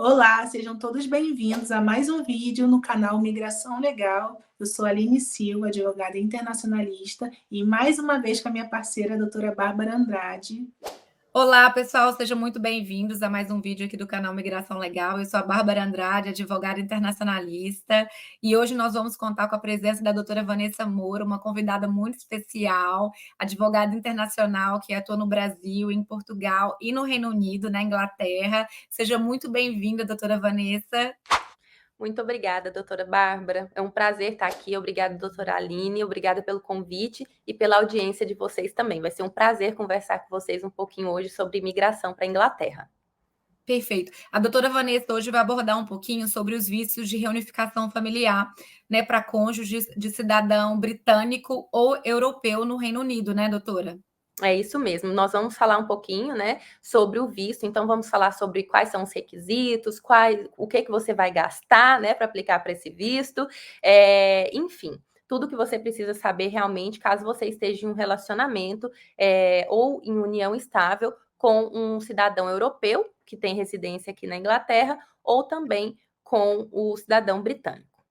Olá, sejam todos bem-vindos a mais um vídeo no canal Migração Legal. Eu sou Aline Silva, advogada internacionalista, e mais uma vez com a minha parceira, a doutora Bárbara Andrade. Olá, pessoal, sejam muito bem-vindos a mais um vídeo aqui do canal Migração Legal. Eu sou a Bárbara Andrade, advogada internacionalista, e hoje nós vamos contar com a presença da doutora Vanessa Moura, uma convidada muito especial, advogada internacional que atua no Brasil, em Portugal e no Reino Unido, na Inglaterra. Seja muito bem-vinda, doutora Vanessa. Muito obrigada, doutora Bárbara. É um prazer estar aqui. Obrigada, doutora Aline. Obrigada pelo convite e pela audiência de vocês também. Vai ser um prazer conversar com vocês um pouquinho hoje sobre imigração para a Inglaterra. Perfeito. A doutora Vanessa hoje vai abordar um pouquinho sobre os vícios de reunificação familiar, né, para cônjuges de cidadão britânico ou europeu no Reino Unido, né, doutora? É isso mesmo. Nós vamos falar um pouquinho, né, sobre o visto. Então, vamos falar sobre quais são os requisitos, o que você vai gastar, né, para aplicar para esse visto. Enfim, tudo que você precisa saber realmente, caso você esteja em um relacionamento ou em união estável com um cidadão europeu que tem residência aqui na Inglaterra ou também com o cidadão britânico.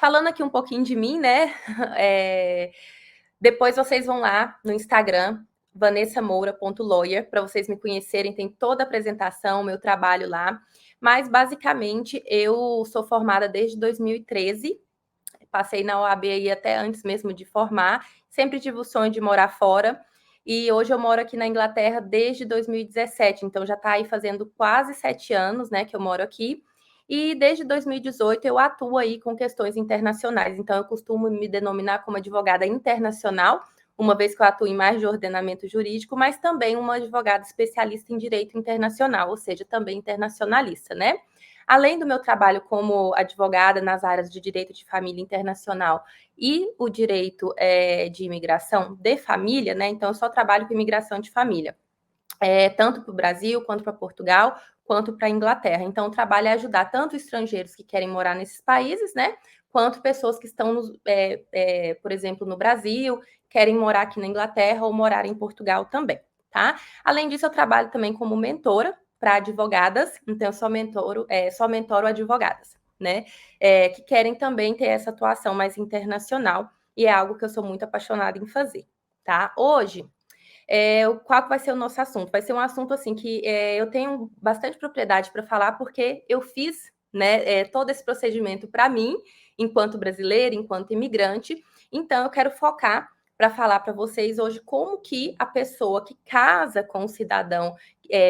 Falando aqui um pouquinho de mim, né? Depois vocês vão lá no Instagram, vanessamoura.lawyer, para vocês me conhecerem, tem toda a apresentação, meu trabalho lá. Mas, basicamente, eu sou formada desde 2013, passei na OAB aí até antes mesmo de formar, sempre tive o sonho de morar fora, e hoje eu moro aqui na Inglaterra desde 2017, então já está aí fazendo quase 7 anos, né, que eu moro aqui. E desde 2018 eu atuo aí com questões internacionais, então eu costumo me denominar como advogada internacional, uma vez que eu atuo em mais de ordenamento jurídico, mas também uma advogada especialista em direito internacional, ou seja, também internacionalista, né? Além do meu trabalho como advogada nas áreas de direito de família internacional e o direito de imigração de família, né? Então, eu só trabalho com imigração de família, tanto para o Brasil, quanto para Portugal, quanto para a Inglaterra. Então, o trabalho é ajudar tanto estrangeiros que querem morar nesses países, né? Quanto pessoas que estão, por exemplo, no Brasil, querem morar aqui na Inglaterra ou morar em Portugal também, tá? Além disso, eu trabalho também como mentora para advogadas, então eu só mentoro advogadas, né? Que querem também ter essa atuação mais internacional, e é algo que eu sou muito apaixonada em fazer, tá? Hoje, qual que vai ser o nosso assunto? Vai ser um assunto assim que eu tenho bastante propriedade para falar, porque eu fiz, né, todo esse procedimento para mim, enquanto brasileira, enquanto imigrante. Então, eu quero focar para falar para vocês hoje como que a pessoa que casa com um cidadão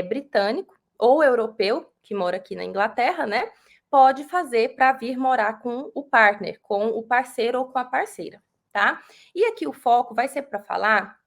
britânico ou europeu, que mora aqui na Inglaterra, né, pode fazer para vir morar com o partner, com o parceiro ou com a parceira, tá? E aqui o foco vai ser para falar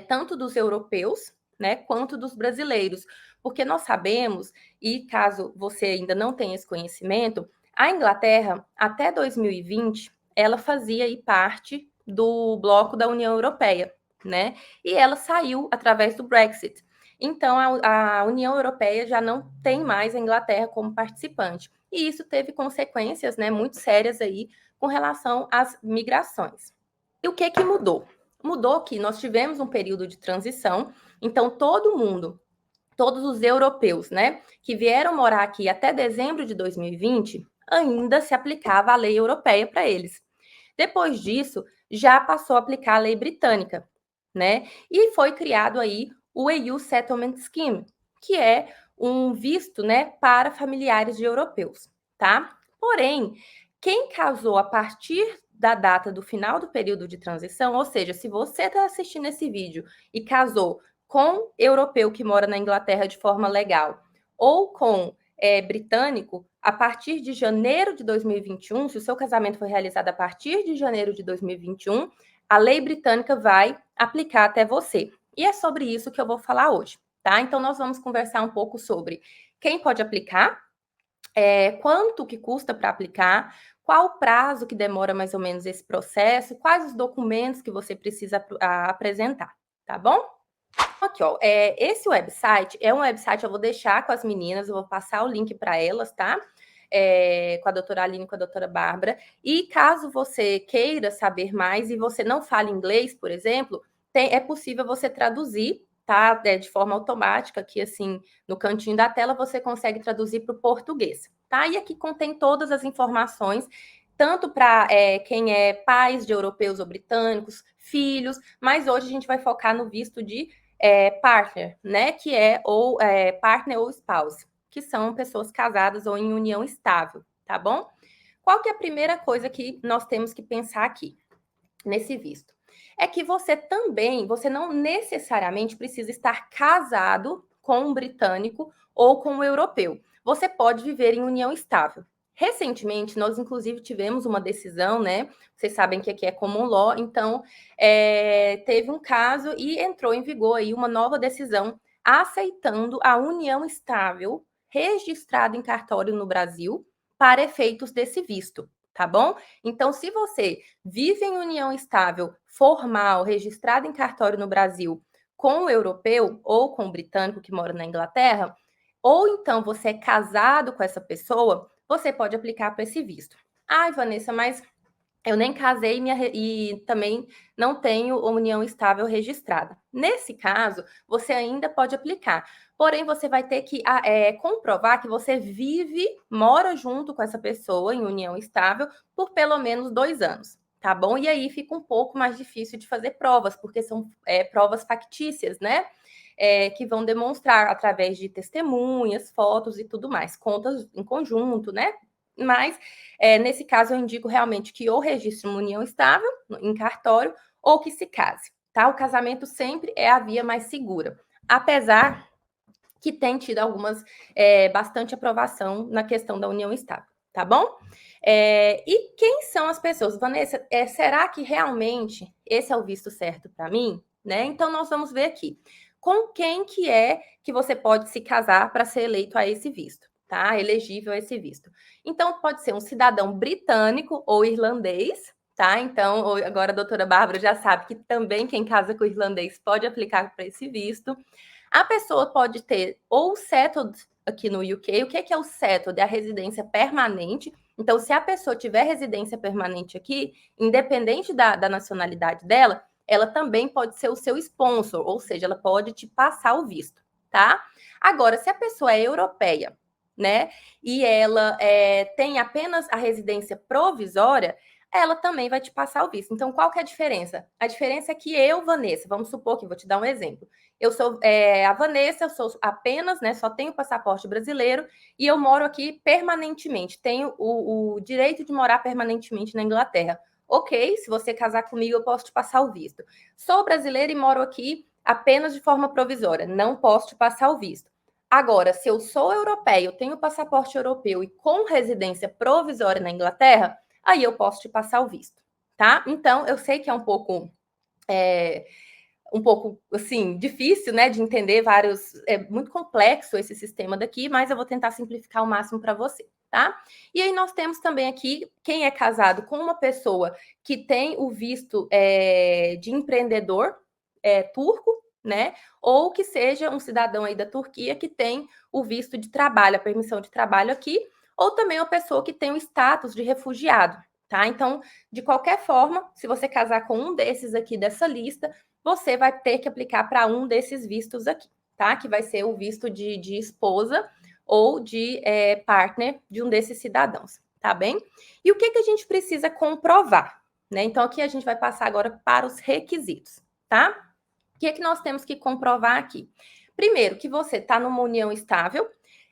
tanto dos europeus, né, quanto dos brasileiros, porque nós sabemos, e caso você ainda não tenha esse conhecimento, a Inglaterra, até 2020, ela fazia aí parte do bloco da União Europeia, né? E ela saiu através do Brexit. Então, a União Europeia já não tem mais a Inglaterra como participante. E isso teve consequências, né, muito sérias aí com relação às migrações. E o que mudou? Mudou que nós tivemos um período de transição, então todo mundo, todos os europeus, né, que vieram morar aqui até dezembro de 2020, ainda se aplicava a lei europeia para eles. Depois disso, já passou a aplicar a lei britânica, né? E foi criado aí o EU Settlement Scheme, que é um visto, né, para familiares de europeus, tá? Porém, quem casou a partir da data do final do período de transição, ou seja, se você está assistindo esse vídeo e casou com europeu que mora na Inglaterra de forma legal ou com britânico, a partir de janeiro de 2021, se o seu casamento foi realizado a partir de janeiro de 2021, a lei britânica vai aplicar até você. E é sobre isso que eu vou falar hoje, tá? Então, nós vamos conversar um pouco sobre quem pode aplicar, quanto que custa para aplicar, qual o prazo que demora mais ou menos esse processo, quais os documentos que você precisa apresentar, tá bom? Aqui, ó, esse website é um website, eu vou deixar com as meninas, eu vou passar o link para elas, tá? Com a doutora Aline e com a doutora Bárbara. E caso você queira saber mais e você não fala inglês, por exemplo, é possível você traduzir tá? De forma automática, aqui assim, no cantinho da tela, você consegue traduzir para o português, tá? E aqui contém todas as informações, tanto para quem é pais de europeus ou britânicos, filhos, mas hoje a gente vai focar no visto de partner, né? Que é ou partner ou spouse, que são pessoas casadas ou em união estável, tá bom? Qual que é a primeira coisa que nós temos que pensar aqui, nesse visto? É que você não necessariamente precisa estar casado com um britânico ou com um europeu. Você pode viver em união estável. Recentemente, nós inclusive tivemos uma decisão, né? Vocês sabem que aqui é common law, então teve um caso e entrou em vigor aí uma nova decisão aceitando a união estável registrada em cartório no Brasil para efeitos desse visto, tá bom? Então, se você vive em união estável, formal, registrada em cartório no Brasil, com o europeu ou com o britânico que mora na Inglaterra, ou então você é casado com essa pessoa, você pode aplicar para esse visto. Ai, Vanessa, mas eu nem casei e também não tenho união estável registrada. Nesse caso, você ainda pode aplicar. Porém, você vai ter que comprovar que você mora junto com essa pessoa em união estável por pelo menos 2 anos, tá bom? E aí fica um pouco mais difícil de fazer provas, porque são provas factícias, né? Que vão demonstrar através de testemunhas, fotos e tudo mais, contas em conjunto, né? Mas, nesse caso, eu indico realmente que ou registre uma união estável em cartório ou que se case, tá? O casamento sempre é a via mais segura, apesar que tem tido bastante aprovação na questão da união estável, tá bom? E quem são as pessoas? Vanessa, será que realmente esse é o visto certo para mim? Né? Então, nós vamos ver aqui. Com quem que você pode se casar para ser eleito a esse visto? Tá? Elegível a esse visto. Então, pode ser um cidadão britânico ou irlandês, tá? Então, agora a doutora Bárbara já sabe que também quem casa com irlandês pode aplicar para esse visto. A pessoa pode ter ou settled aqui no UK. O que é o settled? É a residência permanente. Então, se a pessoa tiver residência permanente aqui, independente da nacionalidade dela, ela também pode ser o seu sponsor, ou seja, ela pode te passar o visto, tá? Agora, se a pessoa é europeia, né, e ela tem apenas a residência provisória, ela também vai te passar o visto. Então, qual que é a diferença? A diferença é que eu, Vanessa, vamos supor que vou te dar um exemplo. Eu sou a Vanessa, eu sou apenas, né, só tenho passaporte brasileiro e eu moro aqui permanentemente. Tenho o direito de morar permanentemente na Inglaterra. Ok, se você casar comigo, eu posso te passar o visto. Sou brasileira e moro aqui apenas de forma provisória. Não posso te passar o visto. Agora, se eu sou europeia, eu tenho passaporte europeu e com residência provisória na Inglaterra, aí eu posso te passar o visto, tá? Então, eu sei que é um pouco assim, difícil, né, de entender é muito complexo esse sistema daqui, mas eu vou tentar simplificar o máximo para você, tá? E aí nós temos também aqui quem é casado com uma pessoa que tem o visto de empreendedor turco, né? Ou que seja um cidadão aí da Turquia que tem o visto de trabalho, a permissão de trabalho aqui, ou também uma pessoa que tem o status de refugiado, tá? Então, de qualquer forma, se você casar com um desses aqui dessa lista, você vai ter que aplicar para um desses vistos aqui, tá? Que vai ser o visto de esposa ou de partner de um desses cidadãos, tá bem? E o que a gente precisa comprovar, né? Então, aqui a gente vai passar agora para os requisitos, tá? O que nós temos que comprovar aqui? Primeiro, que você está numa união estável.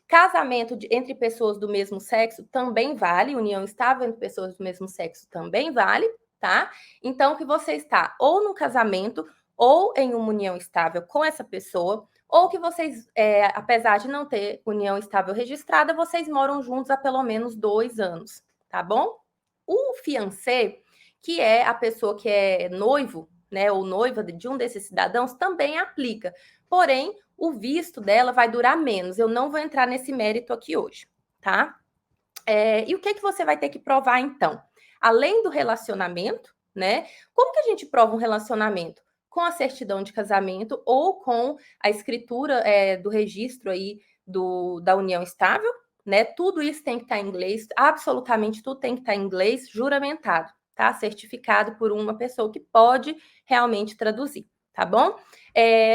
Casamento entre pessoas do mesmo sexo também vale. União estável entre pessoas do mesmo sexo também vale, tá? Então, que você está ou num casamento ou em uma união estável com essa pessoa, ou que vocês, apesar de não ter união estável registrada, vocês moram juntos há pelo menos 2 anos, tá bom? O fiancé, que é a pessoa que é noivo, né, ou noiva de um desses cidadãos, também aplica. Porém, o visto dela vai durar menos. Eu não vou entrar nesse mérito aqui hoje, tá? E o que você vai ter que provar, então? Além do relacionamento, né? Como que a gente prova um relacionamento? Com a certidão de casamento ou com a escritura do registro aí da união estável, né? Tudo isso tem que estar em inglês, absolutamente tudo tem que estar em inglês, juramentado, tá? Certificado por uma pessoa que pode realmente traduzir, tá bom?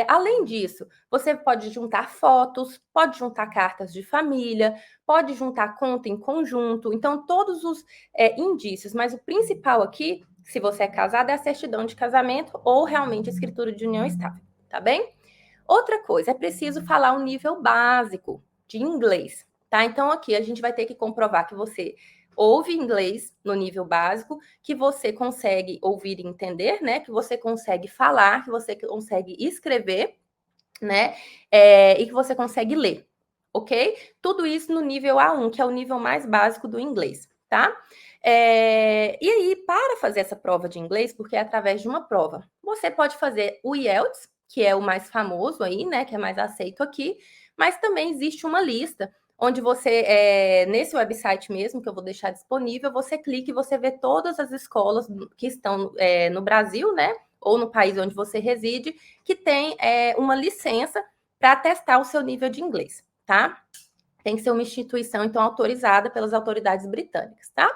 Além disso, você pode juntar fotos, pode juntar cartas de família, pode juntar conta em conjunto, então todos os indícios, mas o principal aqui, se você é casado, é a certidão de casamento ou realmente a escritura de união estável, tá bem? Outra coisa, é preciso falar um nível básico de inglês, tá? Então aqui a gente vai ter que comprovar que você ouve inglês no nível básico, que você consegue ouvir e entender, né? Que você consegue falar, que você consegue escrever, né? E que você consegue ler, ok? Tudo isso no nível A1, que é o nível mais básico do inglês, tá? E aí, para fazer essa prova de inglês, porque é através de uma prova, você pode fazer o IELTS, que é o mais famoso aí, né? Que é mais aceito aqui, mas também existe uma lista onde você, nesse website mesmo, que eu vou deixar disponível, você clica e você vê todas as escolas que estão no Brasil, né? Ou no país onde você reside, que tem uma licença para testar o seu nível de inglês, tá? Tem que ser uma instituição, então, autorizada pelas autoridades britânicas, tá?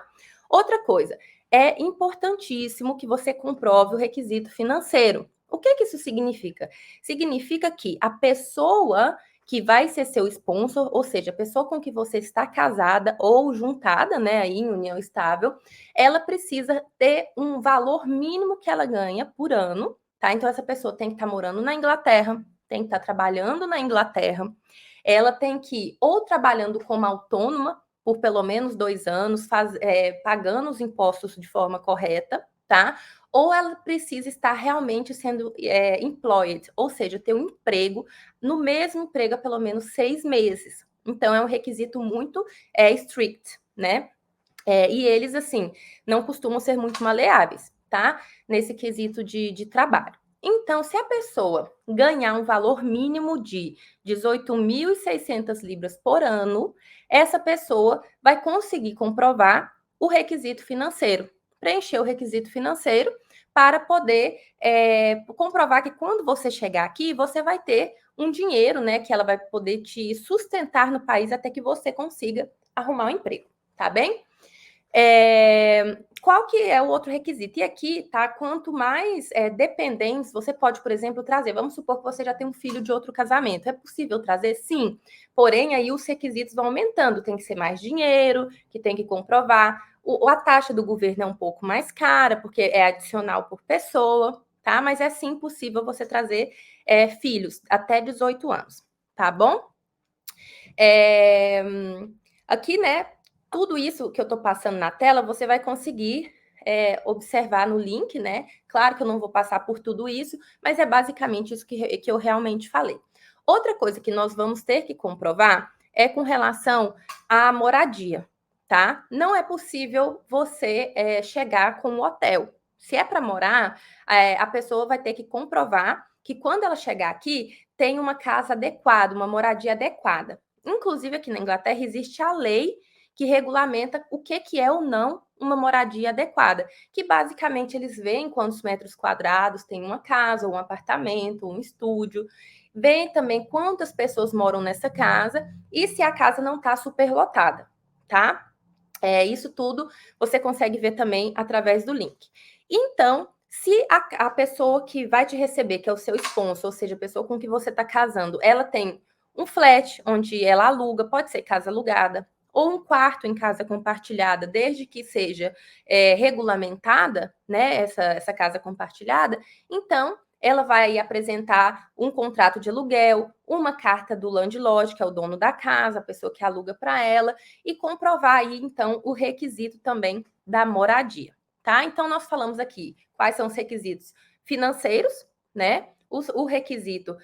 Outra coisa, é importantíssimo que você comprove o requisito financeiro. O que isso significa? Significa que a pessoa que vai ser seu sponsor, ou seja, a pessoa com que você está casada ou juntada, né, aí em união estável, ela precisa ter um valor mínimo que ela ganha por ano, tá? Então, essa pessoa tem que estar morando na Inglaterra, tem que estar trabalhando na Inglaterra, ela tem que ir ou trabalhando como autônoma por pelo menos 2 anos, pagando os impostos de forma correta, tá? Ou ela precisa estar realmente sendo employed, ou seja, ter um emprego, no mesmo emprego há pelo menos 6 meses. Então, é um requisito muito strict, né? E eles, assim, não costumam ser muito maleáveis, tá? Nesse quesito de trabalho. Então, se a pessoa ganhar um valor mínimo de 18.600 libras por ano, essa pessoa vai conseguir comprovar o requisito financeiro, preencher o requisito financeiro para poder comprovar que quando você chegar aqui, você vai ter um dinheiro, né, que ela vai poder te sustentar no país até que você consiga arrumar um emprego, tá bem? Qual que é o outro requisito? E aqui, tá? Quanto mais dependentes você pode, por exemplo, trazer. Vamos supor que você já tem um filho de outro casamento. É possível trazer? Sim. Porém, aí os requisitos vão aumentando. Tem que ser mais dinheiro, que tem que comprovar. A taxa do governo é um pouco mais cara, porque é adicional por pessoa, tá? Mas é sim possível você trazer filhos até 18 anos, tá bom? Aqui, né? Tudo isso que eu estou passando na tela, você vai conseguir observar no link, né? Claro que eu não vou passar por tudo isso, mas é basicamente isso que eu realmente falei. Outra coisa que nós vamos ter que comprovar é com relação à moradia, tá? Não é possível você chegar com um hotel. Se é para morar, a pessoa vai ter que comprovar que quando ela chegar aqui, tem uma casa adequada, uma moradia adequada. Inclusive, aqui na Inglaterra existe a lei que regulamenta o que é ou não uma moradia adequada, que basicamente eles veem quantos metros quadrados tem uma casa, um apartamento, um estúdio, veem também quantas pessoas moram nessa casa e se a casa não está superlotada, tá? Isso tudo você consegue ver também através do link. Então, se a pessoa que vai te receber, que é o seu sponsor, ou seja, a pessoa com que você está casando, ela tem um flat onde ela aluga, pode ser casa alugada, ou um quarto em casa compartilhada, desde que seja regulamentada, né, essa casa compartilhada, então ela vai apresentar um contrato de aluguel, uma carta do landlord, que é o dono da casa, a pessoa que aluga para ela, e comprovar aí, então, o requisito também da moradia, tá? Então, nós falamos aqui quais são os requisitos financeiros, né? O requisito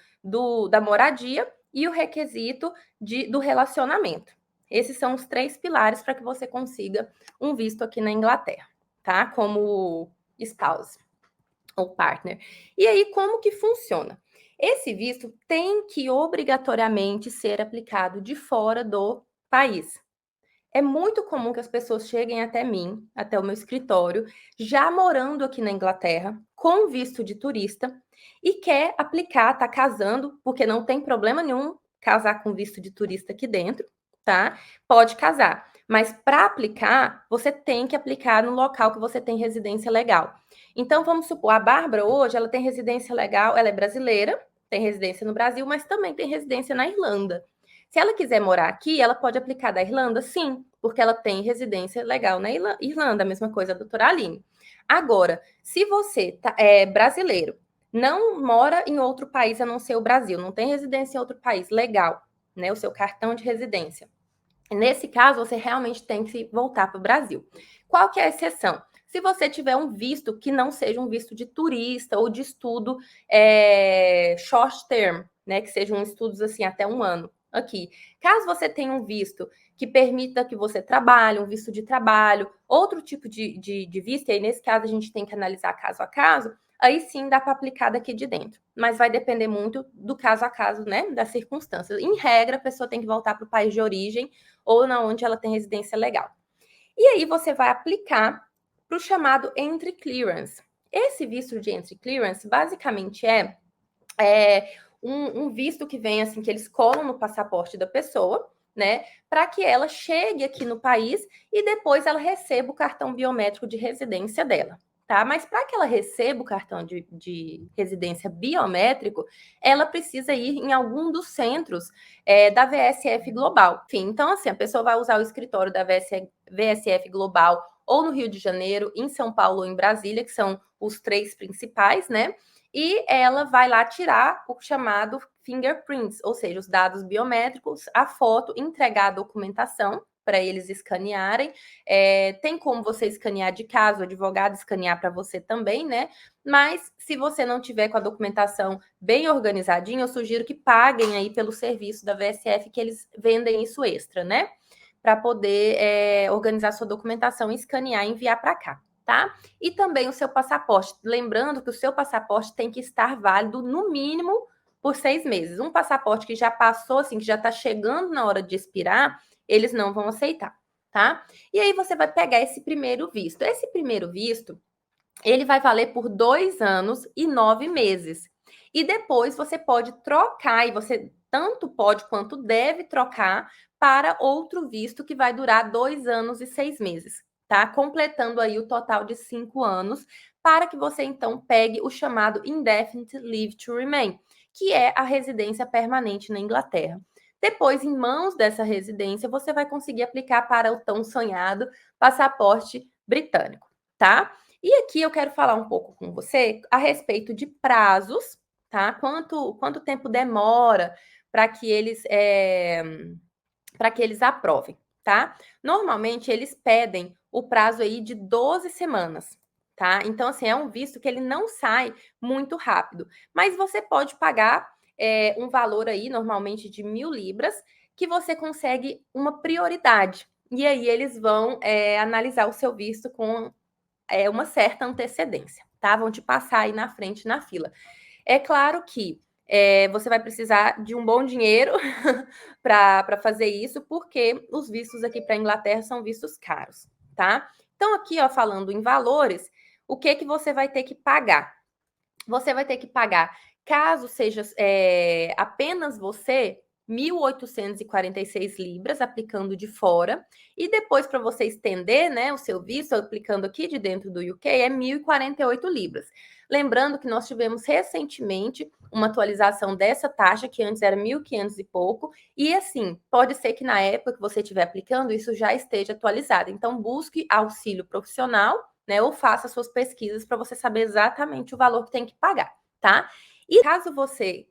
da moradia e o requisito do relacionamento. Esses são os 3 pilares para que você consiga um visto aqui na Inglaterra, tá? Como spouse ou partner. E aí, como que funciona? Esse visto tem que obrigatoriamente ser aplicado de fora do país. É muito comum que as pessoas cheguem até mim, até o meu escritório, já morando aqui na Inglaterra, com visto de turista, e quer aplicar, tá casando, porque não tem problema nenhum casar com visto de turista aqui dentro, tá? Pode casar. Mas para aplicar, você tem que aplicar no local que você tem residência legal. Então, vamos supor, a Bárbara hoje, ela tem residência legal, ela é brasileira, tem residência no Brasil, mas também tem residência na Irlanda. Se ela quiser morar aqui, ela pode aplicar da Irlanda? Sim, porque ela tem residência legal na Irlanda, a mesma coisa a doutora Aline. Agora, se você é brasileiro, não mora em outro país a não ser o Brasil, não tem residência em outro país, legal, né? O seu cartão de residência. Nesse caso, você realmente tem que voltar para o Brasil. Qual que é a exceção? Se você tiver um visto que não seja um visto de turista ou de estudo short term, né? Que sejam estudos assim até 1 ano aqui. Caso você tenha um visto que permita que você trabalhe, um visto de trabalho, outro tipo de visto, e aí nesse caso a gente tem que analisar caso a caso, aí sim dá para aplicar daqui de dentro. Mas vai depender muito do caso a caso, né? Das circunstâncias. Em regra, a pessoa tem que voltar para o país de origem ou na onde ela tem residência legal. E aí você vai aplicar para o chamado Entry Clearance. Esse visto de Entry Clearance basicamente é um visto que vem assim, que eles colam no passaporte da pessoa, né? Para que ela chegue aqui no país e depois ela receba o cartão biométrico de residência dela. Tá? Mas para que ela receba o cartão de residência biométrico, ela precisa ir em algum dos centros da VSF Global. Enfim, então, assim, a pessoa vai usar o escritório da VSF Global ou no Rio de Janeiro, em São Paulo ou em Brasília, que são os 3 principais, né? E ela vai lá tirar o chamado fingerprints, ou seja, os dados biométricos, a foto, entregar a documentação para eles escanearem. Tem como você escanear de casa, o advogado escanear para você também, né? Mas se você não tiver com a documentação bem organizadinha, eu sugiro que paguem aí pelo serviço da VSF, que eles vendem isso extra, né? Para poder organizar sua documentação, escanear e enviar para cá, tá? E também o seu passaporte. Lembrando que o seu passaporte tem que estar válido no mínimo por 6 meses. Um passaporte que já passou, assim, que já está chegando na hora de expirar, eles não vão aceitar, tá? E aí você vai pegar esse primeiro visto. Esse primeiro visto, ele vai valer por 2 anos e 9 meses. E depois você pode trocar, e você tanto pode quanto deve trocar para outro visto que vai durar 2 anos e 6 meses, tá? Completando aí o total de 5 anos, para que você então pegue o chamado Indefinite Leave to Remain, que é a residência permanente na Inglaterra. Depois, em mãos dessa residência, você vai conseguir aplicar para o tão sonhado passaporte britânico, tá? E aqui eu quero falar um pouco com você a respeito de prazos, tá? Quanto tempo demora para que eles aprovem, tá? Normalmente eles pedem o prazo aí de 12 semanas, tá? Então, assim, é um visto que ele não sai muito rápido, mas você pode pagar um valor aí, normalmente de 1.000 libras, que você consegue uma prioridade. E aí eles vão analisar o seu visto com uma certa antecedência, tá? Vão te passar aí na frente na fila. É claro que você vai precisar de um bom dinheiro para fazer isso, porque os vistos aqui para a Inglaterra são vistos caros, tá? Então, aqui, ó, falando em valores, o que você vai ter que pagar? Você vai ter que pagar, caso seja apenas você, 1.846 libras, aplicando de fora, e depois, para você estender, né, o seu visto, aplicando aqui de dentro do UK, é 1.048 libras. Lembrando que nós tivemos recentemente uma atualização dessa taxa, que antes era 1.500 e pouco, e assim, pode ser que na época que você estiver aplicando, isso já esteja atualizado. Então, busque auxílio profissional, né, ou faça suas pesquisas para você saber exatamente o valor que tem que pagar, tá? E caso você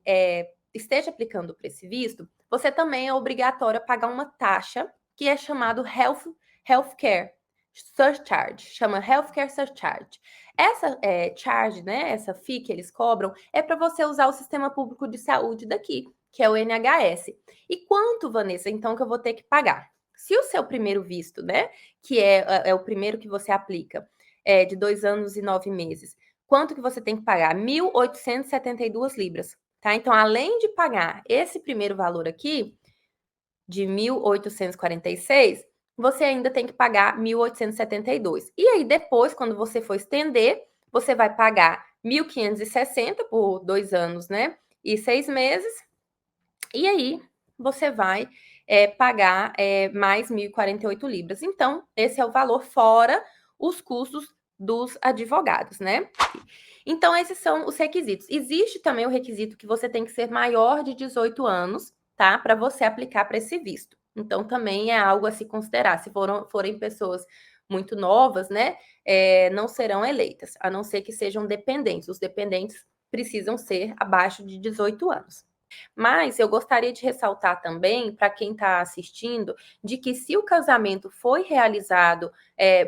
esteja aplicando para esse visto, você também é obrigatório a pagar uma taxa que é chamado Healthcare Surcharge, chama Healthcare Surcharge. Essa charge, né, essa fee que eles cobram, é para você usar o sistema público de saúde daqui, que é o NHS. E quanto, Vanessa, então, que eu vou ter que pagar? Se o seu primeiro visto, né, que é o primeiro que você aplica, de 2 anos e 9 meses, quanto que você tem que pagar? 1.872 libras, tá? Então, além de pagar esse primeiro valor aqui, de 1.846, você ainda tem que pagar 1.872. E aí, depois, quando você for estender, você vai pagar 1.560 por 2 anos, né? E 6 meses. E aí, você vai pagar mais 1.048 libras. Então, esse é o valor fora os custos dos advogados, né? Então, esses são os requisitos. Existe também o requisito que você tem que ser maior de 18 anos, tá? Para você aplicar para esse visto. Então, também é algo a se considerar. Se forem pessoas muito novas, né? Não serão eleitas, a não ser que sejam dependentes. Os dependentes precisam ser abaixo de 18 anos. Mas eu gostaria de ressaltar também, para quem está assistindo, de que se o casamento foi realizado,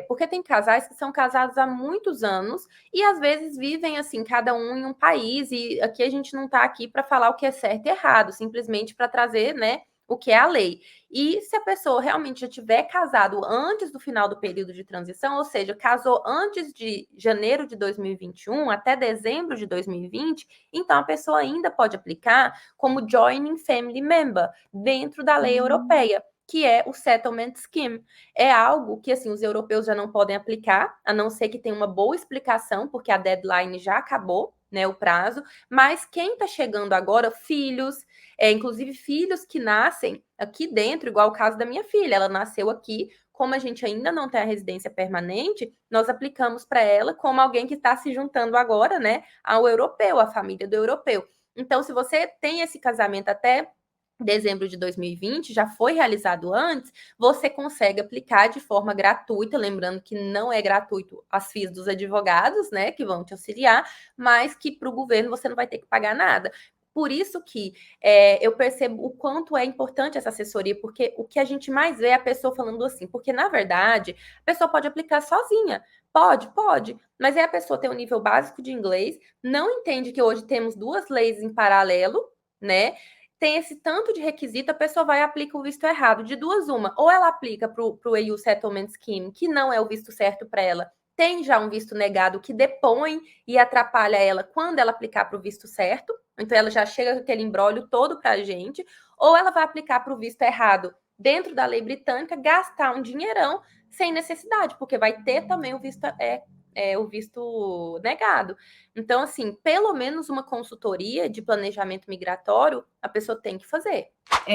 porque tem casais que são casados há muitos anos e às vezes vivem assim, cada um em um país, e aqui a gente não está aqui para falar o que é certo e errado, simplesmente para trazer, né, o que é a lei. E se a pessoa realmente já tiver casado antes do final do período de transição, ou seja, casou antes de janeiro de 2021 até dezembro de 2020, então a pessoa ainda pode aplicar como Joining Family Member dentro da lei europeia, que é o Settlement Scheme. É algo que, assim, os europeus já não podem aplicar, a não ser que tenha uma boa explicação, porque a deadline já acabou, né, o prazo, mas quem está chegando agora, filhos, inclusive filhos que nascem aqui dentro, igual o caso da minha filha, ela nasceu aqui, como a gente ainda não tem a residência permanente, nós aplicamos para ela como alguém que está se juntando agora, né, ao europeu, à família do europeu. Então, se você tem esse casamento até dezembro de 2020, já foi realizado antes, você consegue aplicar de forma gratuita, lembrando que não é gratuito as FIIs dos advogados, né, que vão te auxiliar, mas que para o governo você não vai ter que pagar nada. Por isso que eu percebo o quanto é importante essa assessoria, porque o que a gente mais vê é a pessoa falando assim, porque na verdade a pessoa pode aplicar sozinha. Pode, mas a pessoa tem um nível básico de inglês, não entende que hoje temos duas leis em paralelo, né? Tem esse tanto de requisito, a pessoa vai e aplica o visto errado. De duas, uma. Ou ela aplica para o EU Settlement Scheme, que não é o visto certo para ela, tem já um visto negado que depõe e atrapalha ela quando ela aplicar para o visto certo. Então, ela já chega com aquele imbróglio todo para a gente. Ou ela vai aplicar para o visto errado dentro da lei britânica, gastar um dinheirão sem necessidade, porque vai ter também o visto negado. Então, assim, pelo menos uma consultoria de planejamento migratório a pessoa tem que fazer.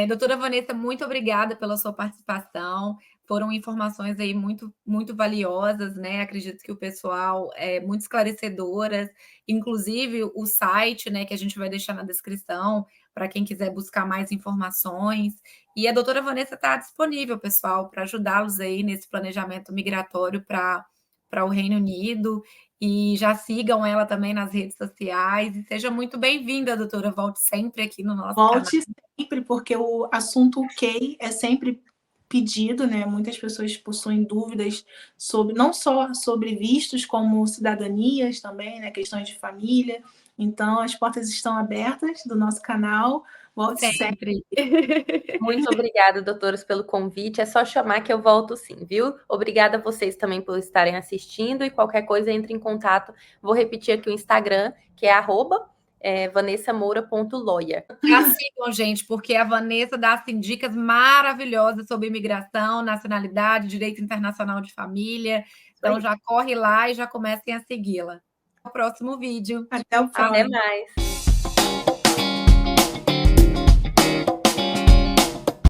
Doutora Vanessa, muito obrigada pela sua participação. Foram informações aí muito, muito valiosas, né? Acredito que o pessoal muito esclarecedoras, inclusive o site, né, que a gente vai deixar na descrição para quem quiser buscar mais informações. E a doutora Vanessa está disponível, pessoal, para ajudá-los aí nesse planejamento migratório para o Reino Unido. E já sigam ela também nas redes sociais. E seja muito bem-vinda, doutora. Volte sempre aqui no nosso canal. Volte sempre, porque o assunto UK é sempre pedido, né? Muitas pessoas possuem dúvidas sobre, não só sobre vistos, como cidadanias também, né? Questões de família. Então, as portas estão abertas do nosso canal. Volte sempre. Muito obrigada, doutoras, pelo convite. É só chamar que eu volto sim, viu? Obrigada a vocês também por estarem assistindo e qualquer coisa entre em contato. Vou repetir aqui o Instagram, que é @vanessamoura.lawyer. Já sigam, gente, porque a Vanessa dá assim, dicas maravilhosas sobre imigração, nacionalidade, direito internacional de família. Então já corre lá e já comecem a segui-la. Até o próximo vídeo. Até o próximo. Até mais.